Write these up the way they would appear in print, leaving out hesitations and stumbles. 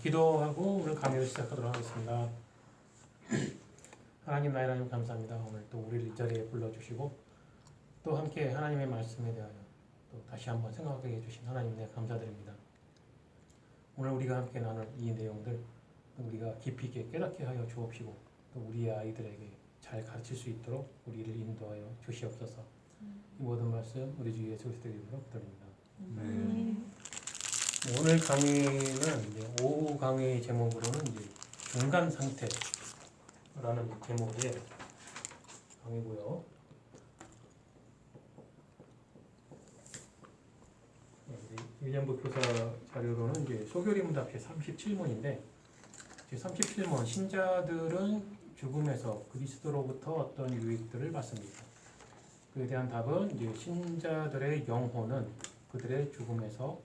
기도하고 오늘 강의를 시작하도록 하겠습니다. 하나님 나의 하나님 감사합니다. 오늘 또 우리를 이 자리에 불러주시고 또 함께 하나님의 말씀에 대하여 또 다시 한번 생각하게 해주신 하나님께 감사드립니다. 오늘 우리가 함께 나눌 이 내용들 우리가 깊이 있게 깨닫게 하여 주옵시고 또 우리의 아이들에게 잘 가르칠 수 있도록 우리를 인도하여 주시옵소서. 이 모든 말씀 우리 주 예수 그리스도의 이름으로 기도드립니다. 오늘 강의는 이제 오후 강의 제목으로는 이제 중간 상태라는 제목의 강의고요. 일년부 교사 자료로는 이제 소교리문답 37문인데 37문 신자들은 죽음에서 그리스도로부터 어떤 유익들을 받습니다. 그에 대한 답은 이제 신자들의 영혼은 그들의 죽음에서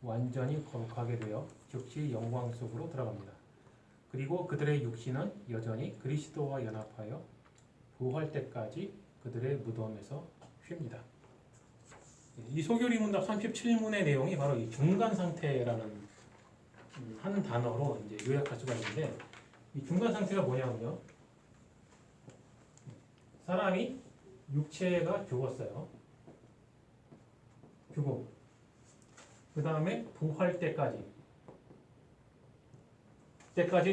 완전히 거룩하게 되어 즉시 영광 속으로 들어갑니다. 그리고 그들의 육신은 여전히 그리스도와 연합하여 부활 때까지 그들의 무덤에서 쉽니다. 이 소교리문답 37문의 내용이 바로 이 중간 상태라는 한 단어로 이제 요약할 수가 있는데, 이 중간 상태가 뭐냐면요, 사람이 육체가 죽었어요. 죽음. 그 다음에 부활 때까지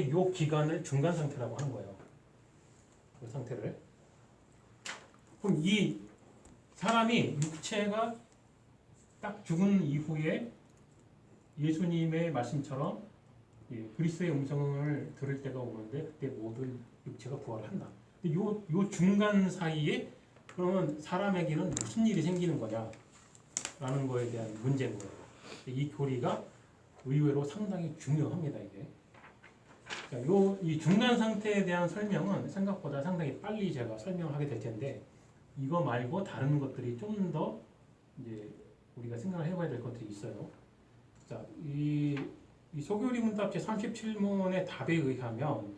이 기간을 중간 상태라고 하는 거예요. 그 상태를. 그럼 이 사람이 육체가 딱 죽은 이후에 예수님의 말씀처럼 그리스도의 음성을 들을 때가 오는데 그때 모든 육체가 부활을 한다. 요 중간 사이에 그러면 사람에게는 무슨 일이 생기는 거냐라는 거에 대한 문제인 거예요. 이 교리가 의외로 상당히 중요합니다. 이게. 이 중간 상태에 대한 설명은 생각보다 상당히 빨리 제가 설명을 하게 될 텐데, 이거 말고 다른 것들이 좀 더 이제 우리가 생각을 해봐야 될 것들이 있어요. 자, 이 소교리문답 제37문의 답에 의하면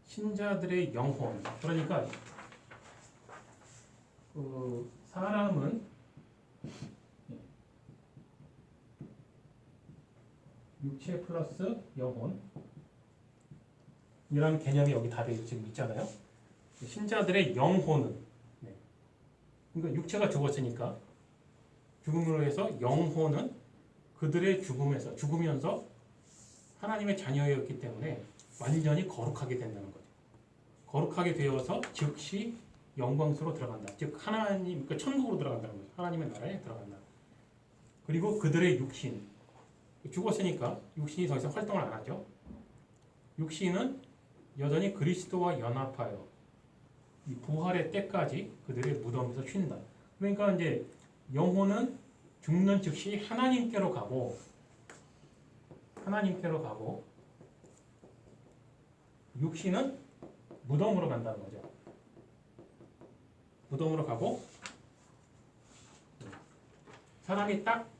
신자들의 영혼, 그러니까 사람은 육체 플러스 영혼 이라는 개념이 여기 답에 지금 있잖아요. 신자들의 영혼은, 그러니까 육체가 죽었으니까 죽음으로 해서 영혼은 그들의 죽으면서 하나님의 자녀였기 때문에 완전히 거룩하게 된다는 거죠. 거룩하게 되어서 즉시 영광스로 들어간다. 즉 하나님, 그러니까 천국으로 들어간다는 거죠. 하나님의 나라에 들어간다. 그리고 그들의 육신, 죽었으니까 육신이 더 이상 활동을 안 하죠. 육신은 여전히 그리스도와 연합하여 이 부활의 때까지 그들의 무덤에서 쉰다. 그러니까 이제 영혼은 죽는 즉시 하나님께로 가고 육신은 무덤으로 간다는 거죠. 무덤으로 가고 사람이 딱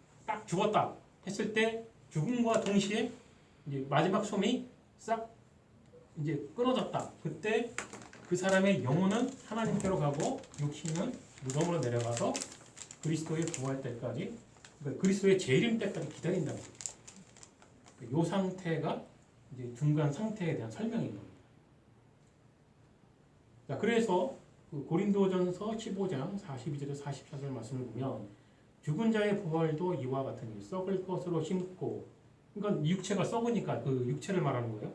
죽었다 했을 때 죽음과 동시에 이제 마지막 숨이 싹 이제 끊어졌다. 그때 그 사람의 영혼은 하나님께로 가고 육신은 무덤으로 내려가서 그리스도의 부활 때까지, 그러니까 그리스도의 재림 때까지 기다린다는 거예요. 이 상태가 이제 중간 상태에 대한 설명인 겁니다. 자, 그래서 그 고린도전서 15장 42절에서 44절 말씀을 보면 죽은 자의 부활도 이와 같으니 썩을 것으로 심고, 그러니까 육체가 썩으니까 그 육체를 말하는 거예요.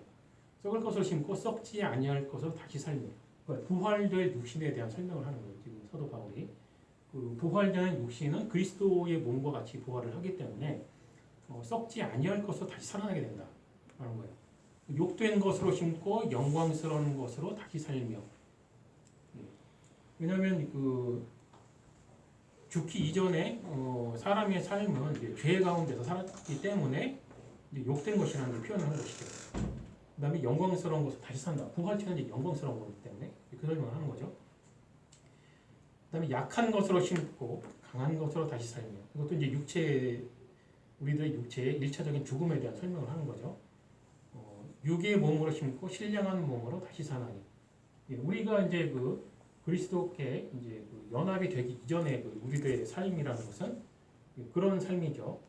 썩을 것으로 심고 썩지 아니할 것으로 다시 살며, 그러니까 부활될 육신에 대한 설명을 하는 거예요. 지금 사도 바울이 그 부활되는 육신은 그리스도의 몸과 같이 부활을 하기 때문에 썩지 아니할 것으로 다시 살아나게 된다 하는 거예요. 욕된 것으로 심고 영광스러운 것으로 다시 살며. 왜냐하면 그 죽기 이전에 사람의 삶은 이제 죄 가운데서 살았기 때문에 이제 욕된 것이라는 표현을 한 것이죠. 그 다음에 영광스러운 것을 다시 산다. 부활체는 이제 영광스러운 거기 때문에 그 설명을 하는 거죠. 그 다음에 약한 것으로 심고 강한 것으로 다시 살며, 이것도 이제 우리들의 육체의 1차적인 죽음에 대한 설명을 하는 거죠. 육의 몸으로 심고 신령한 몸으로 다시 사나니. 우리가 이제 그 그리스도께 이제 그 연합이 되기 이전에 그 우리들의 삶이라는 것은 그런 삶이죠.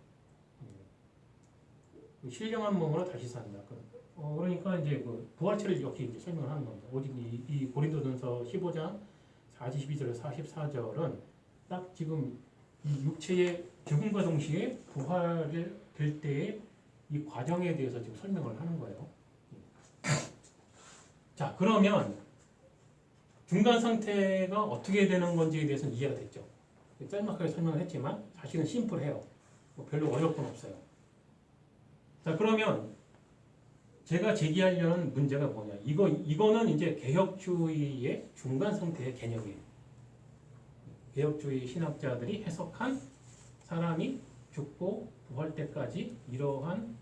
신령한 몸으로 다시 산다. 그러니까 이제 그 부활체를 이렇게 이제 설명을 하는 겁니다. 오직 이 고린도전서 15장 42절에서 44절은 딱 지금 이 육체의 죽음과 동시에 부활을 될 때의 이 과정에 대해서 지금 설명을 하는 거예요. 자, 그러면 중간 상태가 어떻게 되는 건지에 대해서는 이해가 됐죠. 짤막하게 설명을 했지만 사실은 심플해요. 뭐 별로 어려울 건 없어요. 자, 그러면 제가 제기하려는 문제가 뭐냐? 이거는 이제 개혁주의의 중간 상태의 개념이에요. 개혁주의 신학자들이 해석한 사람이 죽고 부활 때까지 이러한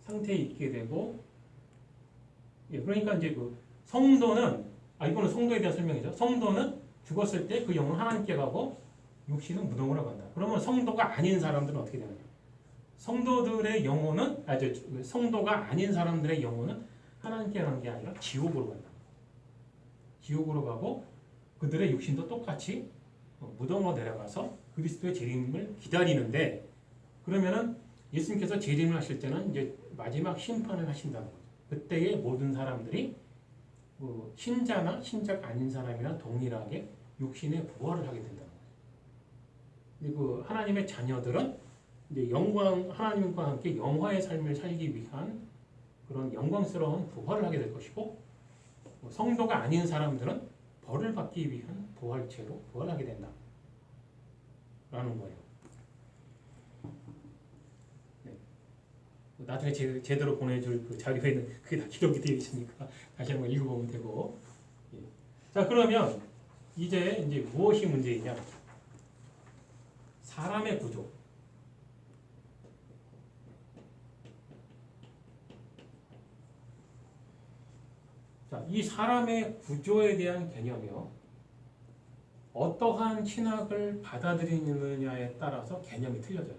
상태에 있게 되고, 예, 그러니까 이제 그 성도는, 이거는 성도에 대한 설명이죠. 성도는 죽었을 때 그 영은 하나님께 가고 육신은 무덤으로 간다. 그러면 성도가 아닌 사람들은 어떻게 되느냐? 성도들의 영혼은, 성도가 아닌 사람들의 영혼은 하나님께 가는 게 아니라 지옥으로 간다. 지옥으로 가고 그들의 육신도 똑같이 무덤으로 내려가서 그리스도의 재림을 기다리는데, 그러면은 예수님께서 재림을 하실 때는 이제 마지막 심판을 하신다는 거죠. 그때의 모든 사람들이 신자나 신자가 아닌 사람이나 동일하게 육신의 부활을 하게 된다는 거죠. 그리고 하나님의 자녀들은 이제 하나님과 함께 영화의 삶을 살기 위한 그런 영광스러운 부활을 하게 될 것이고, 성도가 아닌 사람들은 벌을 받기 위한 부활체로 부활하게 된다. 라는 거예요. 네. 나중에 제대로 보내줄 그 자료에는 그게 다 기록이 되어 있으니까 다시 한번 읽어보면 되고. 예. 자, 그러면 이제 무엇이 문제이냐? 사람의 구조. 자, 이 사람의 구조에 대한 개념이요. 어떠한 신학을 받아들이느냐에 따라서 개념이 틀려져요.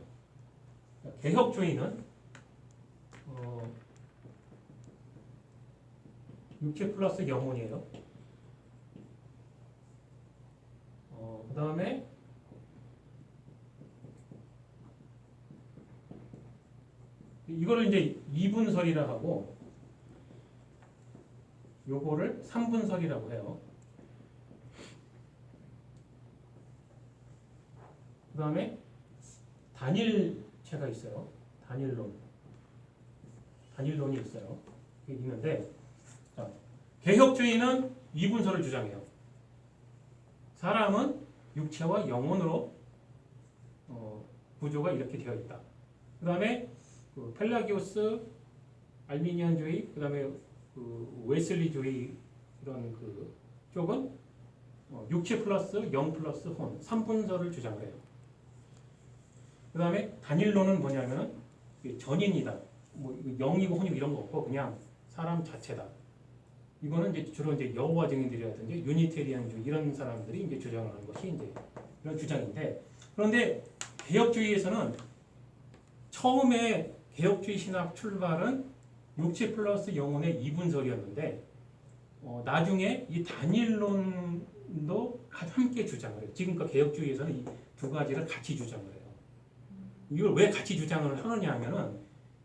개혁주의는 육체 플러스 영혼이에요. 그 다음에 이거를 이제 이분설이라 하고 요거를 삼분설이라고 해요. 그 다음에 단일체가 있어요. 단일론이 있어요. 있는데, 자, 개혁주의는 이분설을 주장해요. 사람은 육체와 영혼으로 구조가 이렇게 되어 있다. 그 다음에 펠라기오스, 알미니안주의, 그 다음에 웨슬리주의 이런 쪽은 육체 플러스 영 플러스 혼, 삼분설을 주장을 해요. 그 다음에 단일론은 뭐냐면 전인이다. 뭐 영이고 혼이고 이런 거 없고 그냥 사람 자체다. 이거는 이제 주로 이제 여호와 증인들이라든지 유니테리안주의 이런 사람들이 이제 주장을 하는 것이 이제 이런 주장인데, 그런데 개혁주의에서는 처음에 개혁주의 신학 출발은 육체 플러스 영혼의 이분설이었는데, 나중에 이 단일론도 함께 주장을 해요. 지금껏 개혁주의에서는 이 두 가지를 같이 주장을 해요. 이걸 왜 같이 주장을 하느냐 하면은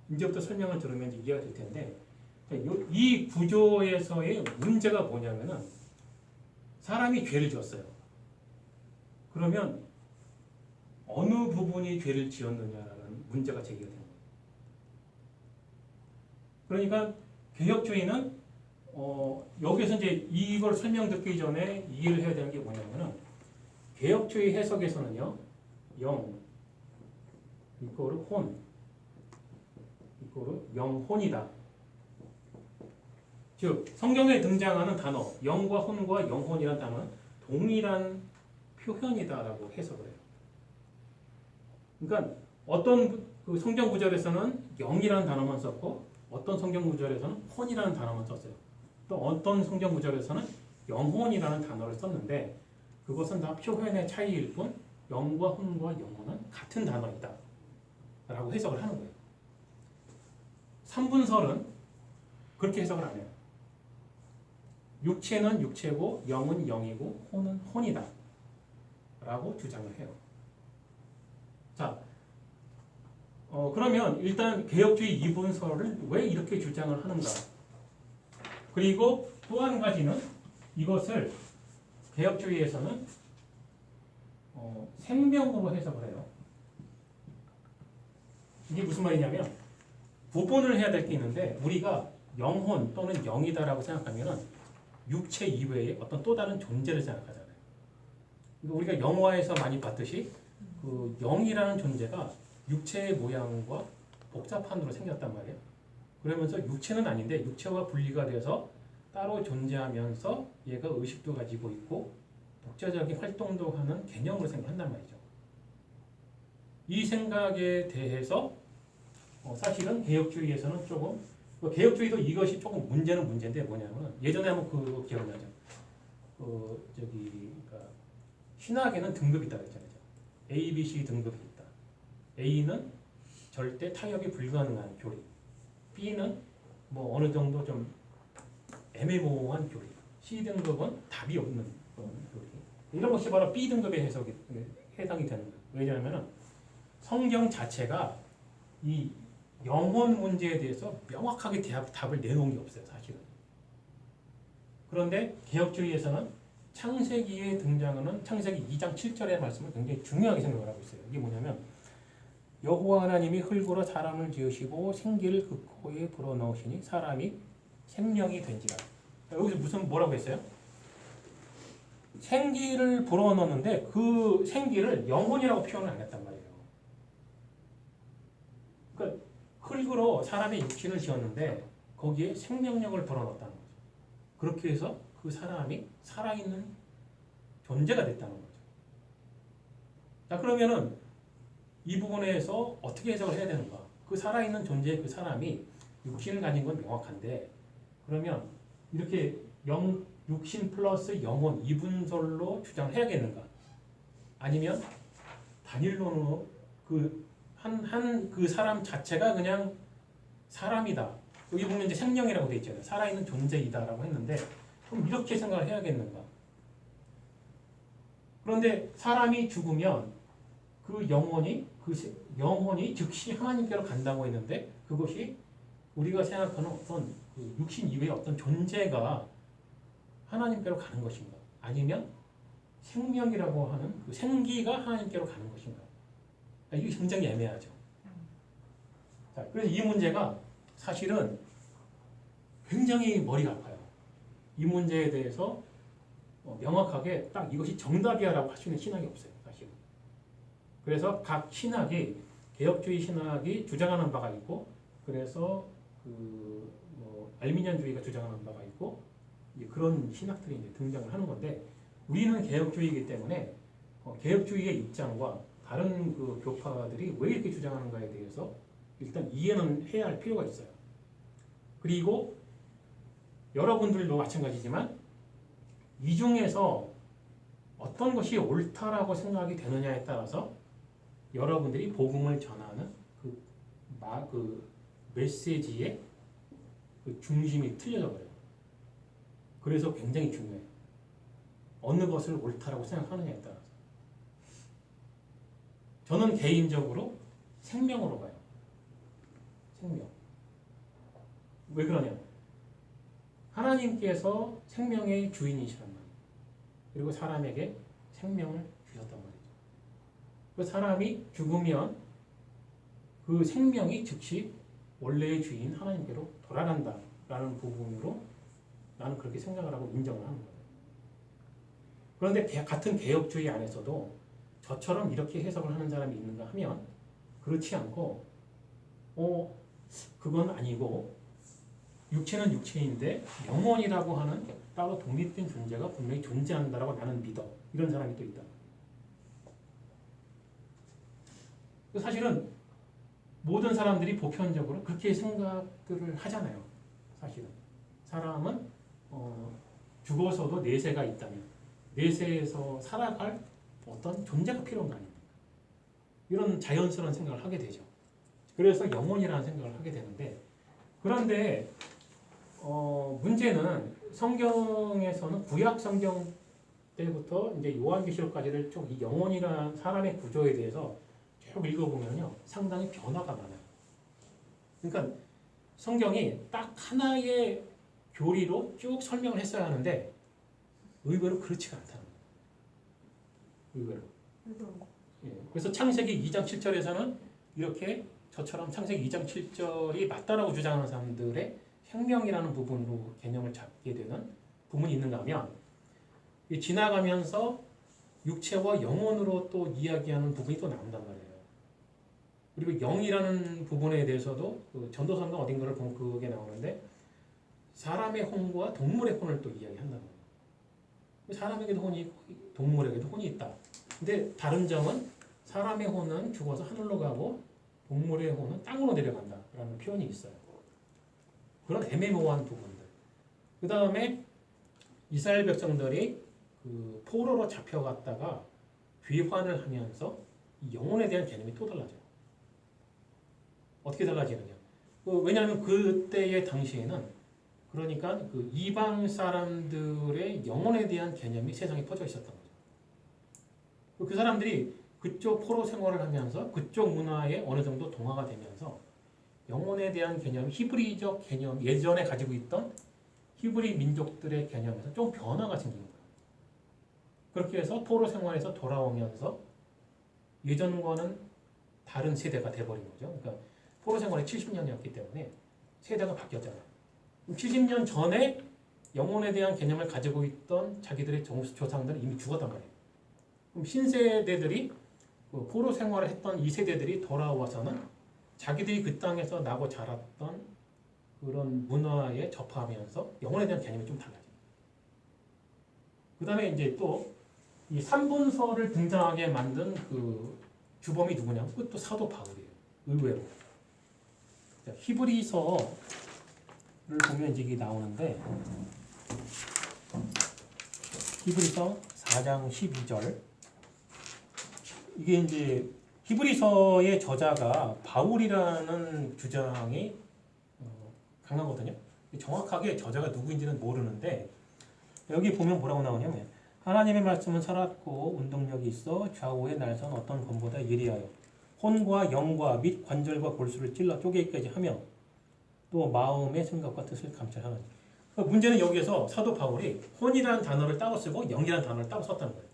이제부터 설명을 들으면 이해가 될 텐데, 이 구조에서의 문제가 뭐냐면은 사람이 죄를 지었어요. 그러면 어느 부분이 죄를 지었느냐라는 문제가 제기가 됩니다. 그러니까 개혁주의는 여기서 이제 이걸 설명 듣기 전에 이해를 해야 되는 게 뭐냐면은 개혁주의 해석에서는요, 영 이거를 혼 이거를 영혼이다. 즉 성경에 등장하는 단어 영과 혼과 영혼이라는 단어는 동일한 표현이다라고 해석을 해요. 그러니까 어떤 그 성경 구절에서는 영이라는 단어만 썼고 어떤 성경 구절에서는 혼이라는 단어만 썼어요. 또 어떤 성경 구절에서는 영혼이라는 단어를 썼는데 그것은 다 표현의 차이일 뿐 영과 혼과 영혼은 같은 단어이다 라고 해석을 하는 거예요. 삼분설은 그렇게 해석을 안 해요. 육체는 육체고 영은 영이고 혼은 혼이다 라고 주장을 해요. 자, 그러면 일단 개혁주의 이분설을 왜 이렇게 주장을 하는가? 그리고 또 한 가지는 이것을 개혁주의에서는 생명으로 해석을 해요. 이게 무슨 말이냐면 구분을 해야 될 게 있는데 우리가 영혼 또는 영이다라고 생각하면은 육체 이외에 어떤 또 다른 존재를 생각하잖아요. 그러니까 우리가 영화에서 많이 봤듯이 그 영이라는 존재가 육체의 모양과 복잡한으로 생겼단 말이에요. 그러면서 육체는 아닌데 육체와 분리가 돼서 따로 존재하면서 얘가 의식도 가지고 있고 독자적인 활동도 하는 개념으로 생각한단 말이죠. 이 생각에 대해서 사실은 개혁주의에서는 조금 개혁주의도 이것이 조금 문제인데 뭐냐면 예전에 한번 그거 기억나죠? 그러니까 신학에는 등급이 있다고 했잖아요. A, B, C 등급이 있다. A는 절대 타협이 불가능한 교리. B는 뭐 어느 정도 좀 애매모호한 교리. C 등급은 답이 없는 그런 교리. 이런 것이 바로 B 등급의 해석이 해당이 되는 거예요. 왜냐하면 성경 자체가 이 영혼 문제에 대해서 명확하게 답을 내놓은 게 없어요, 사실은. 그런데 개혁주의에서는 창세기에 등장하는 창세기 2장 7절의 말씀을 굉장히 중요하게 생각을 하고 있어요. 이게 뭐냐면 여호와 하나님이 흙으로 사람을 지으시고 생기를 그 코에 불어넣으시니 사람이 생명이 된지라. 여기서 뭐라고 했어요? 생기를 불어넣는데 그 생기를 영혼이라고 표현을 안 했단 말이에요. 그러니까 흙으로 사람의 육신을 지었는데 거기에 생명력을 불어넣었다는 거죠. 그렇게 해서 그 사람이 살아있는 존재가 됐다는 거죠. 자, 그러면은 이 부분에서 어떻게 해석을 해야 되는가? 그 살아있는 존재의 그 사람이 육신을 가진 건 명확한데 그러면 이렇게 육신 플러스 영혼 이분설로 주장을 해야겠는가? 아니면 단일론으로 그 사람 자체가 그냥 사람이다. 여기 보면 이제 생명이라고 되어 있잖아요. 살아있는 존재이다라고 했는데 그럼 이렇게 생각을 해야겠는가? 그런데 사람이 죽으면 그 영혼이 즉시 하나님께로 간다고 했는데 그것이 우리가 생각하는 어떤 그 육신 이외의 어떤 존재가 하나님께로 가는 것인가? 아니면 생명이라고 하는 그 생기가 하나님께로 가는 것인가? 이게 굉장히 애매하죠. 자, 그래서 이 문제가 사실은 굉장히 머리가 아파요. 이 문제에 대해서 명확하게 딱 이것이 정답이야라고 할 수 있는 신학이 없어요. 사실은. 그래서 각 신학이 개혁주의 신학이 주장하는 바가 있고 그래서 알미니안주의가 주장하는 바가 있고 그런 신학들이 이제 등장을 하는 건데 우리는 개혁주의이기 때문에 개혁주의의 입장과 다른 그 교파들이 왜 이렇게 주장하는가에 대해서 일단 이해는 해야 할 필요가 있어요. 그리고 여러분들도 마찬가지지만 이 중에서 어떤 것이 옳다라고 생각이 되느냐에 따라서 여러분들이 복음을 전하는 그 메시지의 그 중심이 틀려져 버려요. 그래서 굉장히 중요해요. 어느 것을 옳다라고 생각하느냐에 따라서. 저는 개인적으로 생명으로 봐요. 생명. 왜 그러냐? 하나님께서 생명의 주인이시란 말이에요. 그리고 사람에게 생명을 주셨단 말이죠. 그 사람이 죽으면 그 생명이 즉시 원래의 주인 하나님께로 돌아간다라는 부분으로 나는 그렇게 생각을 하고 인정을 하는 거예요. 그런데 같은 개혁주의 안에서도 저처럼 이렇게 해석을 하는 사람이 있는가 하면 그렇지 않고 그건 아니고 육체는 육체인데 영혼이라고 하는 따로 독립된 존재가 분명히 존재한다라고 나는 믿어. 이런 사람이 또 있다. 사실은 모든 사람들이 보편적으로 그렇게 생각들을 하잖아요. 사실은. 사람은 죽어서도 내세가 있다면 내세에서 살아갈 어떤 존재가 필요한 거 아닙니까? 이런 자연스러운 생각을 하게 되죠. 그래서 영혼이라는 생각을 하게 되는데 그런데 문제는 성경에서는 구약 성경 때부터 이제 요한계시록까지를 쭉 이 영혼이라는 사람의 구조에 대해서 쭉 읽어보면요. 상당히 변화가 많아요. 그러니까 성경이 딱 하나의 교리로 쭉 설명을 했어야 하는데 의외로 그렇지가 않다는 거예요. 의외로. 예, 그래서 창세기 2장 7절에서는 이렇게 저처럼 창세기 2장 7절이 맞다라고 주장하는 사람들의 생명이라는 부분으로 개념을 잡게 되는 부분이 있는가 하면 지나가면서 육체와 영혼으로 또 이야기하는 부분이 또 나온단 말이에요. 그리고 영이라는 부분에 대해서도 그 전도서인가 어딘가를 보면 그게 나오는데 사람의 혼과 동물의 혼을 또 이야기한단 말이에요. 사람에게도 혼이 있고 동물에게도 혼이 있다. 근데 다른 점은 사람의 혼은 죽어서 하늘로 가고 동물의 혼은 땅으로 내려간다라는 표현이 있어요. 그런 애매모호한 부분들. 그 다음에 이스라엘 백성들이 그 포로로 잡혀갔다가 귀환을 하면서 이 영혼에 대한 개념이 또 달라져요. 어떻게 달라지느냐? 왜냐하면 그때의 당시에는 그러니까 그 이방 사람들의 영혼에 대한 개념이 세상에 퍼져 있었던 거죠. 그 사람들이 그쪽 포로 생활을 하면서 그쪽 문화에 어느 정도 동화가 되면서 영혼에 대한 개념, 히브리적 개념, 예전에 가지고 있던 히브리 민족들의 개념에서 좀 변화가 생긴 거예요. 그렇게 해서 포로 생활에서 돌아오면서 예전과는 다른 세대가 돼버린 거죠. 그러니까 포로 생활이 70년이었기 때문에 세대가 바뀌었잖아요. 70년 전에 영혼에 대한 개념을 가지고 있던 자기들의 조상들은 이미 죽었단 말이에요. 그럼 신세대들이 그 포로 생활을 했던 이 세대들이 돌아와서는 자기들이 그 땅에서 나고 자랐던 그런 문화에 접하면서 영혼에 대한 개념이 좀 달라져요. 그 다음에 이제 또 이 3분서를 등장하게 만든 그 주범이 누구냐면 그것도 사도 바울이에요. 의외로. 자, 히브리서를 보면 이제 이게 나오는데 히브리서 4장 12절 이게 이제 히브리서의 저자가 바울이라는 주장이 강하거든요. 정확하게 저자가 누구인지는 모르는데 여기 보면 뭐라고 나오냐면 하나님의 말씀은 살았고 운동력이 있어 좌우에 날선 어떤 검보다 예리하여 혼과 영과 및 관절과 골수를 찔러 쪼개기까지 하며 또 마음의 생각과 뜻을 감찰하느니. 문제는 여기에서 사도 바울이 혼이라는 단어를 따로 쓰고 영이라는 단어를 따로 썼다는 거예요.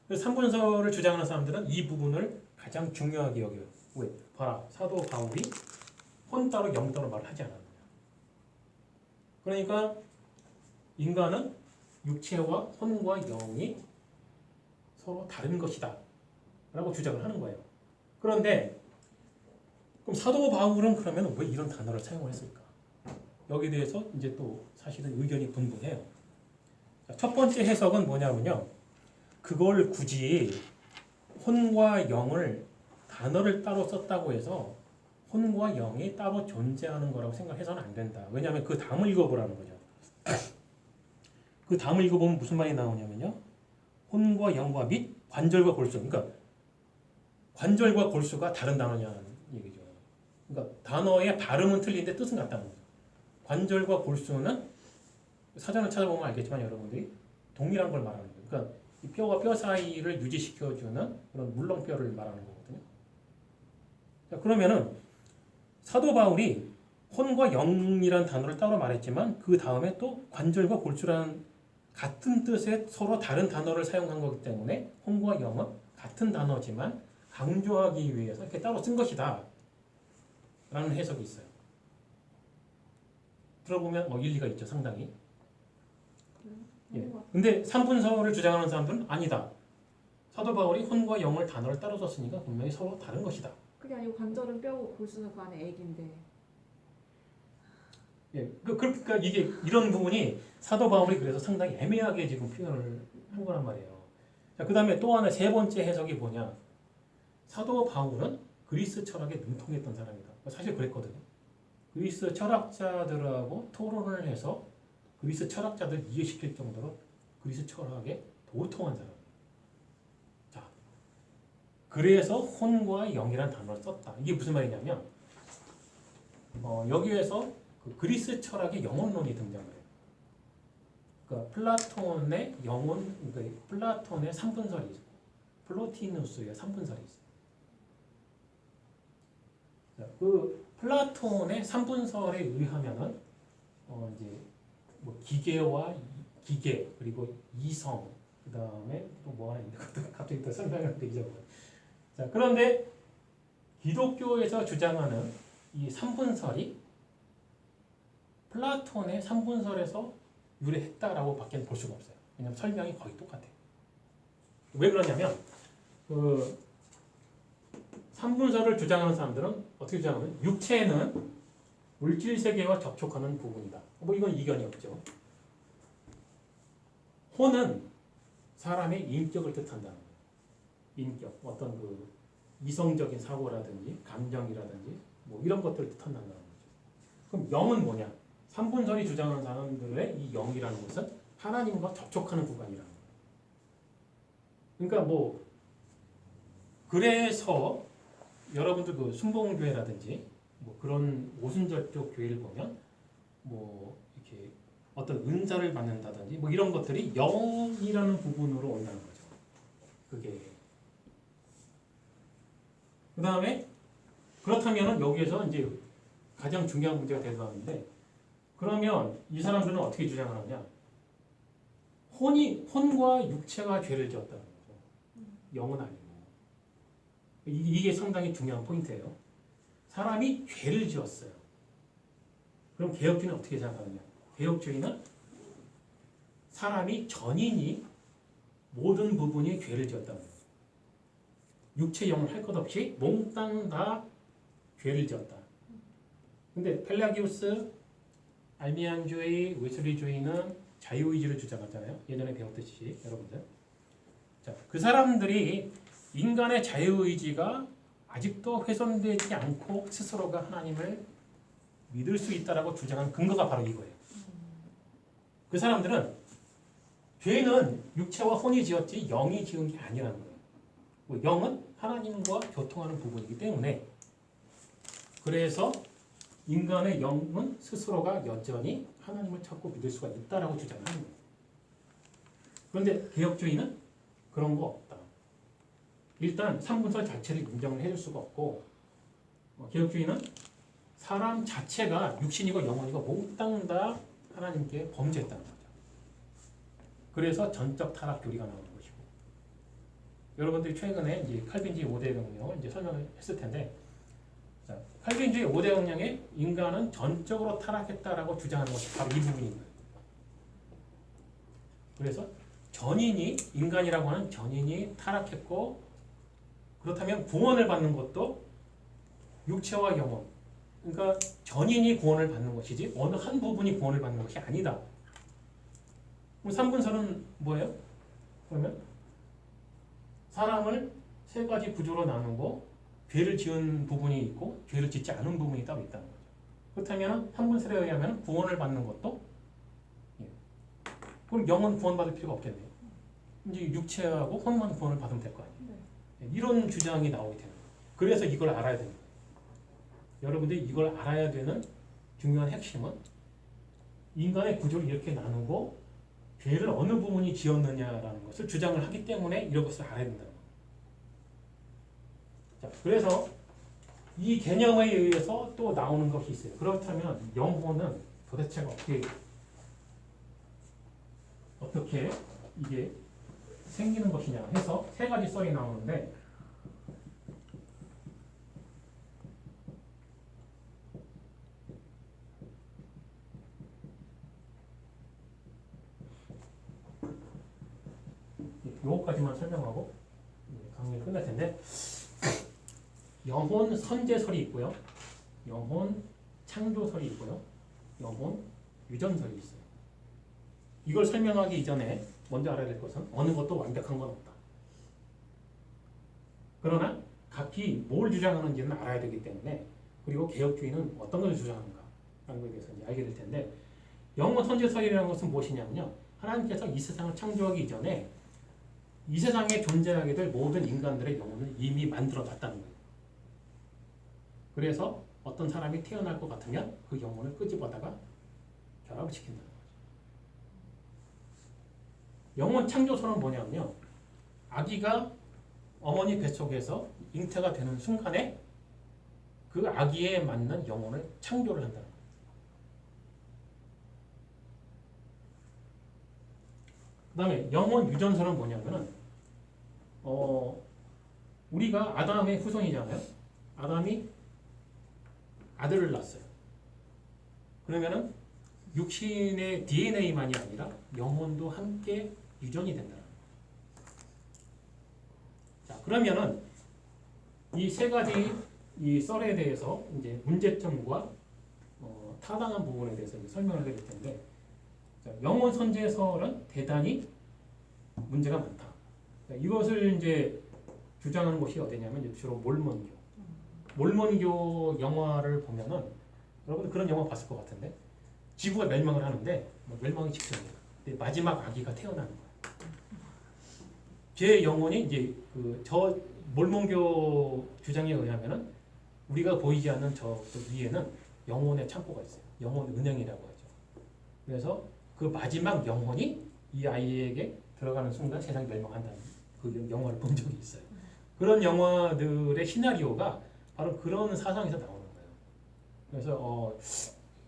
그래서 삼분서를 주장하는 사람들은 이 부분을 가장 중요하게 여겨요. 왜? 봐라, 사도 바울이 혼 따로 영 따로 말을 하지 않았느냐. 그러니까 인간은 육체와 혼과 영이 서로 다른 것이다 라고 주장을 하는 거예요. 그런데 그럼 사도 바울은 그러면 왜 이런 단어를 사용을 했을까? 여기에 대해서 이제 또 사실은 의견이 분분해요. 첫 번째 해석은 뭐냐면요. 그걸 굳이 혼과 영을 단어를 따로 썼다고 해서 혼과 영이 따로 존재하는 거라고 생각해서는 안 된다. 왜냐하면 그 다음을 읽어보라는 거죠. 그 다음을 읽어보면 무슨 말이 나오냐면요. 혼과 영과 및 관절과 골수. 그러니까 관절과 골수가 다른 단어냐는 얘기죠. 그러니까 단어의 발음은 틀린데 뜻은 같다는 거죠. 관절과 골수는 사전을 찾아보면 알겠지만 여러분들이 동일한 걸 말하는 거예요. 그러니까 이 뼈와 뼈 사이를 유지시켜주는 그런 물렁뼈를 말하는 거거든요. 자, 그러면은 사도 바울이 혼과 영이라는 단어를 따로 말했지만 그 다음에 또 관절과 골수라는 같은 뜻의 서로 다른 단어를 사용한 거기 때문에 혼과 영은 같은 단어지만 강조하기 위해서 이렇게 따로 쓴 것이다 라는 해석이 있어요. 들어보면 일리가 있죠, 상당히. 예. 근데 삼분서를 주장하는 사람들은 아니다. 사도 바울이 혼과 영을 단어를 따로 썼으니까 분명히 서로 다른 것이다. 그게 아니고 관절은 뼈고 골수는 그 안에 액인데. 예, 그러니까 이게 이런 부분이 사도 바울이 그래서 상당히 애매하게 지금 표현을 한 거란 말이에요. 자, 그 다음에 또 하나 세 번째 해석이 뭐냐? 사도 바울은 그리스 철학에 능통했던 사람이다. 사실 그랬거든요. 그리스 철학자들하고 토론을 해서 그리스 철학자들 이해시킬 정도로 그리스 철학에 도통한 사람. 자, 그래서 혼과 영이라는 단어를 썼다. 이게 무슨 말이냐면 여기에서 그 그리스 철학의 영혼론이 등장해요. 그러니까 플라톤의 영혼, 그러니까 플라톤의 3분설이 있어요. 플로티누스의 3분설이 있어요. 그 플라톤의 삼분설에 의하면은 이제 뭐 기계와 기계 그리고 이성 그 다음에 또 뭐 하나 있는데 갑자기 또 설명하는데 잊어버려. 자 그런데 기독교에서 주장하는 이 삼분설이 플라톤의 삼분설에서 유래했다라고 밖에 볼 수가 없어요. 왜냐하면 설명이 거의 똑같아요. 왜 그러냐면 그 삼분설을 주장하는 사람들은 어떻게 주장하면 육체는 물질 세계와 접촉하는 부분이다. 뭐 이건 이견이 없죠. 혼은 사람의 인격을 뜻한다는 거예요. 인격, 어떤 그 이성적인 사고라든지 감정이라든지 뭐 이런 것들을 뜻한다는 거죠. 그럼 영은 뭐냐? 삼분설이 주장하는 사람들의 이 영이라는 것은 하나님과 접촉하는 구간이라는 거예요. 그러니까 뭐 그래서 여러분들 그 순복음교회라든지 뭐 그런 오순절 쪽 교회를 보면 뭐 이렇게 어떤 은사를 받는다든지 뭐 이런 것들이 영이라는 부분으로 온다는 거죠. 그게 그 다음에 그렇다면은 여기에서 이제 가장 중요한 문제가 되어가는데 그러면 이 사람들은 어떻게 주장하느냐? 혼과 육체가 죄를 지었다는 거죠. 영은 아니고. 이게 상당히 중요한 포인트예요. 사람이 죄를 지었어요. 그럼 개혁주의는 어떻게 생각하느냐? 개혁주의는 사람이 전인이 모든 부분이 죄를 지었다는 거죠. 육체 영을 할 것 없이 몽땅 다 죄를 지었다. 근데 펠라기우스, 알미안주의, 웨슬리주의는 자유의지를 주장하잖아요. 예전에 배웠듯이 여러분들. 자, 그 사람들이 인간의 자유의지가 아직도 훼손되지 않고 스스로가 하나님을 믿을 수 있다라고 주장한 근거가 바로 이거예요. 그 사람들은 죄는 육체와 혼이 지었지 영이 지은 게 아니라는 거예요. 뭐 영은 하나님과 교통하는 부분이기 때문에 그래서 인간의 영은 스스로가 여전히 하나님을 찾고 믿을 수가 있다라고 주장하는 거예요. 그런데 개혁주의는 그런 거 없다. 일단 삼분설 자체를 인정을 해줄 수가 없고 개혁주의는 사람 자체가 육신이고 영혼이고 몽땅 다 하나님께 범죄했다는 거죠. 그래서 전적 타락 교리가 나오는 것이고 여러분들이 최근에 이제 칼빈주의 5대 경영을 이제 설명을 했을 텐데 자, 칼빈주의 5대 경영에 인간은 전적으로 타락했다라고 주장하는 것이 바로 이 부분인 거예요. 그래서 전인이 인간이라고 하는 전인이 타락했고 그렇다면 구원을 받는 것도 육체와 영혼 그러니까 전인이 구원을 받는 것이지 어느 한 부분이 구원을 받는 것이 아니다. 그럼 삼분설은 뭐예요? 그러면 사람을 세 가지 구조로 나누고 죄를 지은 부분이 있고 죄를 짓지 않은 부분이 따로 있다는 거죠. 그렇다면 삼분설에 의하면 구원을 받는 것도 그럼 영은 구원받을 필요가 없겠네요. 이제 육체하고 혼만 구원을 받으면 될 거 아니에요. 이런 주장이 나오게 되는 거예요. 그래서 이걸 알아야 됩니다. 여러분들이 이걸 알아야 되는 중요한 핵심은 인간의 구조를 이렇게 나누고 죄를 어느 부분이 지었느냐라는 것을 주장을 하기 때문에 이런 것을 알아야 된다는 거예요. 자, 그래서 이 개념에 의해서 또 나오는 것이 있어요. 그렇다면 영혼은 도대체 어떻게 이게 생기는 것이냐 해서 세 가지 썰이 나오는데 요거까지만 설명하고 강의를 끝낼 텐데 영혼 선제설이 있고요. 영혼 창조설이 있고요. 영혼 유전설이 있어요. 이걸 설명하기 이전에 먼저 알아야 될 것은 어느 것도 완벽한 건 없다. 그러나 각기 뭘 주장하는지는 알아야 되기 때문에 그리고 개혁주의는 어떤 걸 주장하는가 라는 것에 대해서 이제 알게 될 텐데 영혼 선제설이라는 것은 무엇이냐면요. 하나님께서 이 세상을 창조하기 이전에 이 세상에 존재하게 될 모든 인간들의 영혼을 이미 만들어 놨다는 거예요. 그래서 어떤 사람이 태어날 것 같으면 그 영혼을 끄집어다가 결합을 시킨다는 거죠. 영혼 창조설은 뭐냐면요. 아기가 어머니 뱃속에서 잉태가 되는 순간에 그 아기에 맞는 영혼을 창조를 한다는 거예요. 그 다음에 영혼 유전설은 뭐냐면은 우리가 아담의 후손이잖아요. 아담이 아들을 낳았어요. 그러면은 육신의 DNA만이 아니라 영혼도 함께 유전이 된다. 자, 그러면은 이 세 가지 이 썰에 대해서 이제 문제점과 타당한 부분에 대해서 이제 설명을 드릴 텐데, 자, 영혼 선제설은 대단히 문제가 많다. 자, 이것을 이제 주장하는 곳이 어디냐면 이제 주로 몰몬교. 몰몬교 영화를 보면은 여러분 그런 영화 봤을 것 같은데, 지구가 멸망을 하는데 멸망이 직전이에요. 근데 마지막 아기가 태어나는 거예요. 제 영혼이 이제 저 몰몬교 주장에 의하면은 우리가 보이지 않는 저 위에는 영혼의 창고가 있어요. 영혼 은행이라고 하죠. 그래서 그 마지막 영혼이 이 아이에게 들어가는 순간 세상이 멸망한다는 그 영화를 본 적이 있어요. 그런 영화들의 시나리오가 바로 그런 사상에서 나오는 거예요. 그래서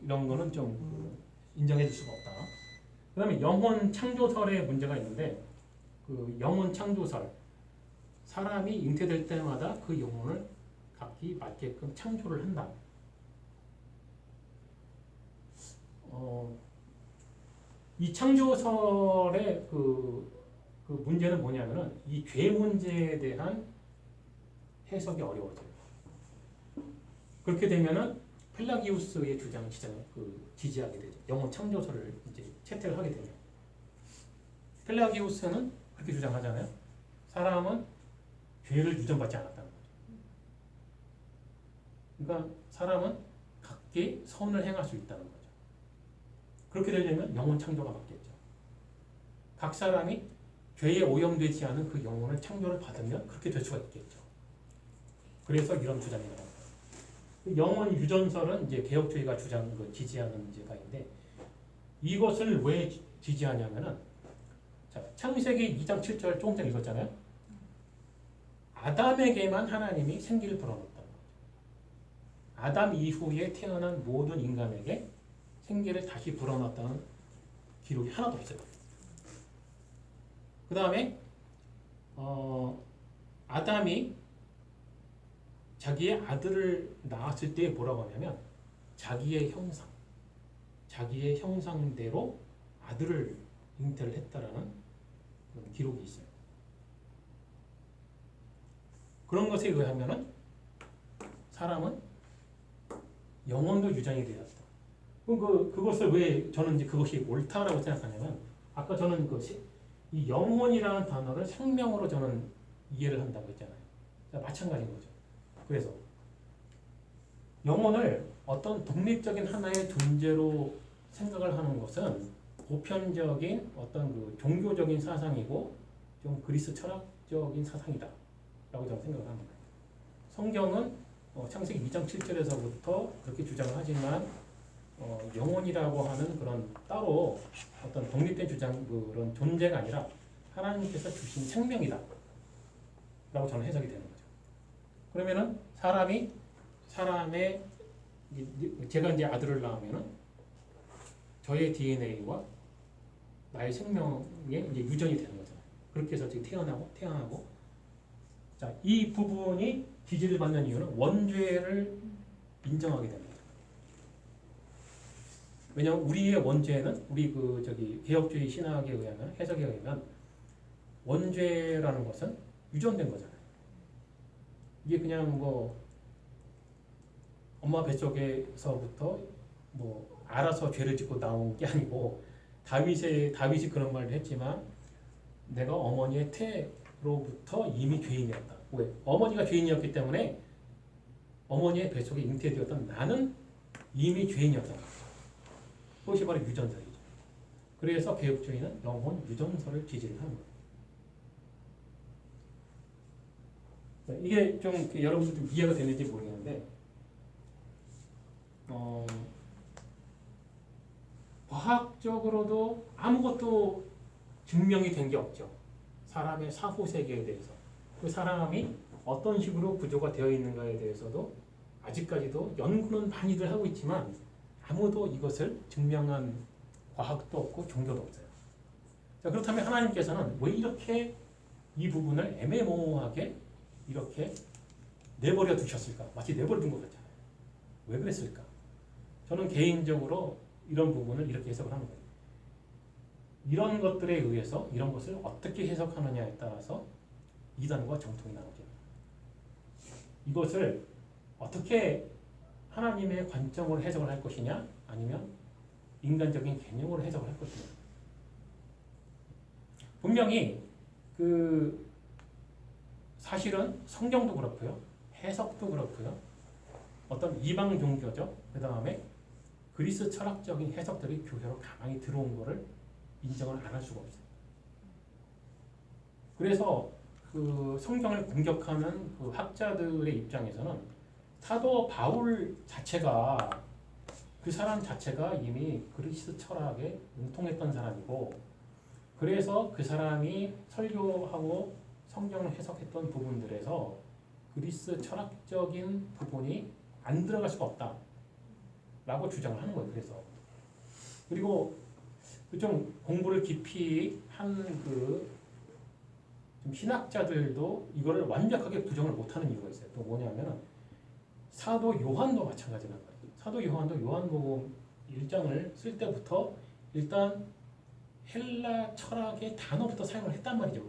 이런 거는 좀 인정해 줄 수가 없다. 그 다음에 영혼 창조설의 문제가 있는데, 그 영혼 창조설, 사람이 잉태될 때마다 그 영혼을 각기 맞게끔 창조를 한다. 이 창조설의 그 문제는 뭐냐면은 이 죄 문제에 대한 해석이 어려워져요. 그렇게 되면은 펠라기우스의 주장을 지지하게 되죠. 영혼 창조설을 이제 채택을 하게 되면. 펠라기우스는 그렇게 주장하잖아요. 사람은 죄를 유전받지 않았다는 거죠. 그러니까 사람은 각기 선을 행할 수 있다는 거죠. 그렇게 되려면 영혼 창조가 맞겠죠. 각 사람이 죄에 오염되지 않은 그 영혼을 창조를 받으면 그렇게 될 수가 있겠죠. 그래서 이런 주장이 나옵니다. 영혼 유전설은 이제 개혁주의가 지지하는 문제가인데, 이것을 왜 지지하냐면은, 자, 창세기 2장 7절 조금 전에 읽었잖아요. 아담에게만 하나님이 생기를 불어넣었다는 거죠. 아담 이후에 태어난 모든 인간에게 생기를 다시 불어넣었다는 기록이 하나도 없어요. 그 다음에 아담이 자기의 아들을 낳았을 때 뭐라고 하냐면 자기의 형상대로 아들을 잉태를 했다라는 그런 기록이 있어요. 그런 것에 의하면은 사람은 영혼도 유전이 되었다. 그럼 그것을 왜 저는 이제 그것이 옳다라고 생각하냐면, 아까 저는 이 영혼이라는 단어를 생명으로 저는 이해를 한다고 했잖아요. 마찬가지인 거죠. 그래서 영혼을 어떤 독립적인 하나의 존재로 생각을 하는 것은 보편적인 어떤 그 종교적인 사상이고 좀 그리스 철학적인 사상이다 라고 저는 생각을 합니다. 성경은 창세기 2장 7절에서부터 그렇게 주장을 하지만 영혼이라고 하는 그런 따로 어떤 독립된 그런 존재가 아니라 하나님께서 주신 생명이다 라고 저는 해석이 되는 거죠. 그러면은 사람의 제가 이제 아들을 낳으면은 저의 DNA와 나의 생명에 이제 유전이 되는 거잖아요. 그렇게 해서 지금 태어나고 자, 이 부분이 지지를 받는 이유는 원죄를 인정하게 됩니다. 왜냐하면 우리의 원죄는 우리 개혁주의 신학에 의하면, 해석에 의하면 원죄라는 것은 유전된 거잖아요. 이게 그냥 엄마 뱃속에서부터 알아서 죄를 짓고 나온 게 아니고, 다윗이 그런 말을 했지만 내가 어머니의 태로부터 이미 죄인이었다. 왜? 어머니가 죄인이었기 때문에 어머니의 뱃속에 잉태되었던 나는 이미 죄인이었다. 그것이 바로 유전설이죠. 그래서 개혁주의는 영혼 유전설을 지지를 하는 거예요. 이게 좀 여러분들 좀 이해가 되는지 모르겠는데, 과학적으로도 아무것도 증명이 된 게 없죠. 사람의 사후 세계에 대해서. 그 사람이 어떤 식으로 구조가 되어 있는가에 대해서도 아직까지도 연구는 많이들 하고 있지만 아무도 이것을 증명한 과학도 없고 종교도 없어요. 자, 그렇다면 하나님께서는 왜 이렇게 이 부분을 애매모호하게 이렇게 내버려 두셨을까? 마치 내버려 둔 것 같잖아요. 왜 그랬을까? 저는 개인적으로 이런 부분을 이렇게 해석을 하는 거예요. 이런 것들에 의해서 이런 것을 어떻게 해석하느냐에 따라서 이단과 정통이 나오죠. 이것을 어떻게 하나님의 관점으로 해석을 할 것이냐 아니면 인간적인 개념으로 해석을 할 것이냐. 분명히 그 사실은 성경도 그렇고요. 해석도 그렇고요. 어떤 이방 종교죠. 그 다음에 그리스 철학적인 해석들이 교회로 가만히 들어온 거를 인정을 안 할 수가 없어요. 그래서 그 성경을 공격하는 그 학자들의 입장에서는 사도 바울 자체가 그 사람 자체가 이미 그리스 철학에 능통했던 사람이고 그래서 그 사람이 설교하고 성경을 해석했던 부분들에서 그리스 철학적인 부분이 안 들어갈 수가 없다 라고 주장을 하는 거예요. 그리고 좀 공부를 깊이 한 좀 신학자들도 이거를 완벽하게 부정을 못하는 이유가 있어요. 또 뭐냐면 사도 요한도 마찬가지란 말이에요. 사도 요한도 요한복음 1장을 쓸 때부터 일단 헬라 철학의 단어부터 사용을 했단 말이죠.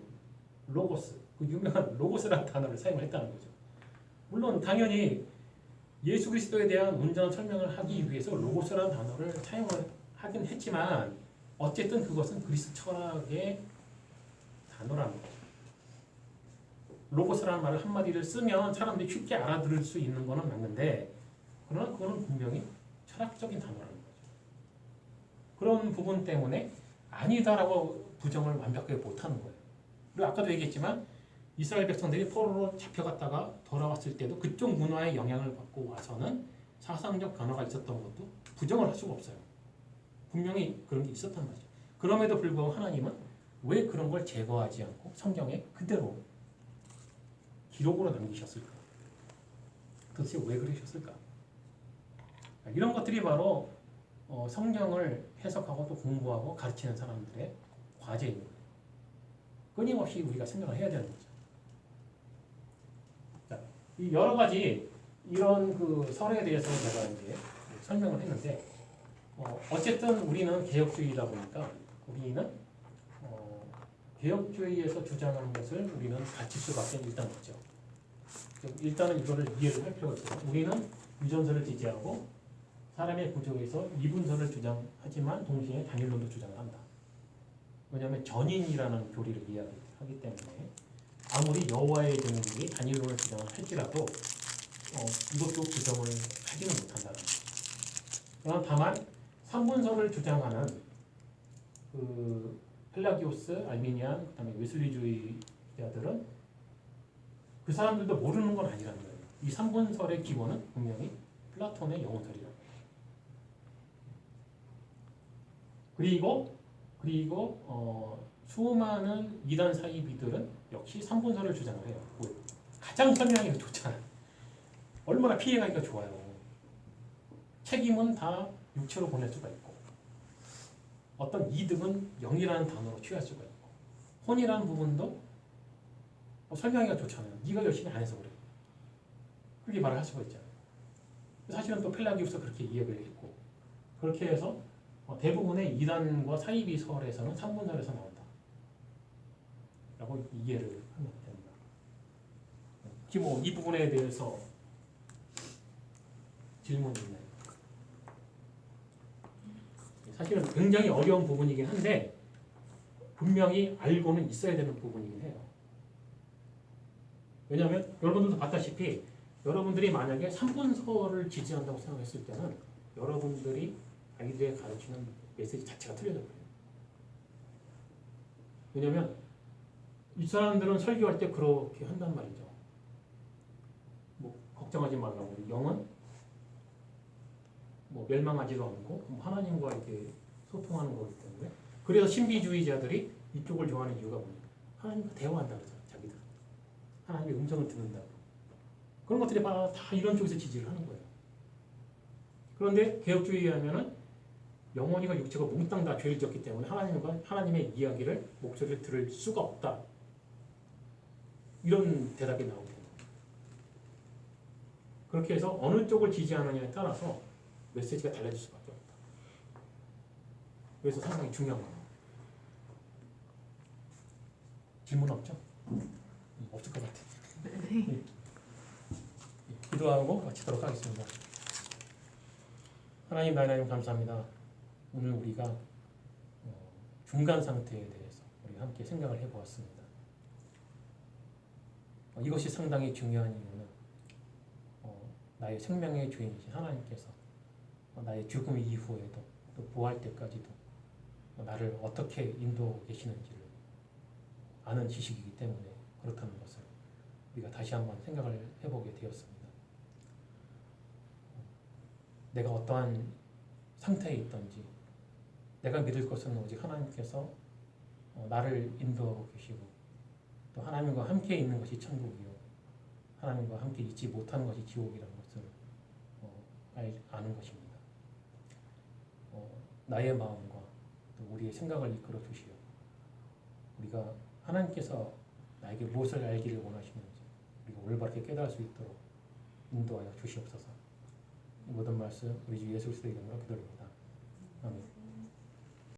로고스, 그 유명한 로고스라는 단어를 사용을 했다는 거죠. 물론 당연히 예수 그리스도에 대한 온전한 설명을 하기 위해서 로고스라는 단어를 사용을 하긴 했지만 어쨌든 그것은 그리스 철학의 단어라는 거죠. 로고스라는 말을 한마디를 쓰면 사람들이 쉽게 알아들을 수 있는 거는 맞는데 그러나 그거는 분명히 철학적인 단어라는 거죠. 그런 부분 때문에 아니다라고 부정을 완벽하게 못하는 거예요. 그리고 아까도 얘기했지만 이스라엘 백성들이 포로로 잡혀갔다가 돌아왔을 때도 그쪽 문화의 영향을 받고 와서는 사상적 변화가 있었던 것도 부정을 할 수가 없어요. 분명히 그런 게 있었단 말이죠. 그럼에도 불구하고 하나님은 왜 그런 걸 제거하지 않고 성경에 그대로 기록으로 남기셨을까? 도대체 왜 그러셨을까? 이런 것들이 바로 성경을 해석하고 또 공부하고 가르치는 사람들의 과제인 거예요. 끊임없이 우리가 생각을 해야 되는 거죠. 자, 이 여러 가지 이런 그 설에 대해서 제가 이제 설명을 했는데 어쨌든 우리는 개혁주의이다 보니까 우리는 개혁주의에서 주장하는 것을 우리는 가칠 수밖에 일단 없죠. 일단은 이거를 이해를 할 필요가 있어요. 우리는 유전설을 지지하고 사람의 구조에서 이분설을 주장하지만 동시에 단일론도 주장을 한다. 왜냐하면 전인이라는 교리를 이야기하기 때문에 아무리 여호와의 종들이 단일론을 주장을 할지라도 이것도 부정을 하지는 못한다는 거죠. 그러나 다만 삼분설을 주장하는 그 펠라기오스, 알미니안, 그다음에 웨슬리주의자들은 그 사람들도 모르는 건 아니라는 거예요. 이 삼분설의 기본은 분명히 플라톤의 영혼설이라는 거예요. 그리고 수많은 이단 사이비들은 역시 삼분설을 주장을 해요. 가장 설명하기가 좋잖아요. 얼마나 피해가기가 좋아요. 책임은 다 육체로 보낼 수가 있고 어떤 이득은 영이라는 단어로 취할 수가 있고 혼이라는 부분도 설명하기가 좋잖아요. 네가 열심히 안 해서 그래. 그렇게 말을 할 수가 있잖아요. 사실은 또 펠라기우스 그렇게 이해를 했고 그렇게 해서 대부분의 이단과 사이비설에서는 삼분설에서 나온다. 라고 이해를 하면 됩니다. 이 부분에 대해서 질문이 있나요? 사실은 굉장히 어려운 부분이긴 한데 분명히 알고는 있어야 되는 부분이긴 해요. 왜냐하면 여러분들도 봤다시피 여러분들이 만약에 삼분설을 지지한다고 생각했을 때는 여러분들이 아이들에 가르치는 메시지 자체가 틀려져 버려요. 왜냐하면 이 사람들은 설교할 때 그렇게 한단 말이죠. 뭐 걱정하지 말라고. 영은 뭐 멸망하지도 않고 하나님과 이렇게 소통하는 거기 때문에 그래서 신비주의자들이 이쪽을 좋아하는 이유가 뭐냐? 하나님과 대화한다 그러잖아요. 자기들 하나님의 음성을 듣는다고. 그런 것들이 다 이런 쪽에서 지지를 하는 거예요. 그런데 개혁주의에 하면은 영혼이가 육체가 몽땅 다 죄를 졌기 때문에 하나님의 이야기를 목소리를 들을 수가 없다. 이런 대답이 나오게 됩니다. 그렇게 해서 어느 쪽을 지지하느냐에 따라서 메시지가 달라질 수밖에 없다. 그래서 상당히 중요한 겁니다. 질문 없죠? 없을 것 같아요. 네. 기도하고 마치도록 하겠습니다. 하나님, 하나님 감사합니다. 오늘 우리가 중간 상태에 대해서 우리 함께 생각을 해보았습니다. 이것이 상당히 중요한 이유는 나의 생명의 주인이신 하나님께서 나의 죽음 이후에도 또 부활 때까지도 나를 어떻게 인도하고 계시는지를 아는 지식이기 때문에 그렇다는 것을 우리가 다시 한번 생각을 해보게 되었습니다. 내가 어떠한 상태에 있든지 내가 믿을 것은 오직 하나님께서 나를 인도하고 계시고 또 하나님과 함께 있는 것이 천국이요 하나님과 함께 있지 못하는 것이 지옥이라는 것을 아는 것입니다. 나의 마음과 또 우리의 생각을 이끌어 주시오. 우리가 하나님께서 나에게 무엇을 알기를 원하시는지 우리가 올바르게 깨달을 수 있도록 인도하여 주시옵소서. 이 모든 말씀 우리 주 예수 그리스도의 이름으로 기도드립니다. 아멘.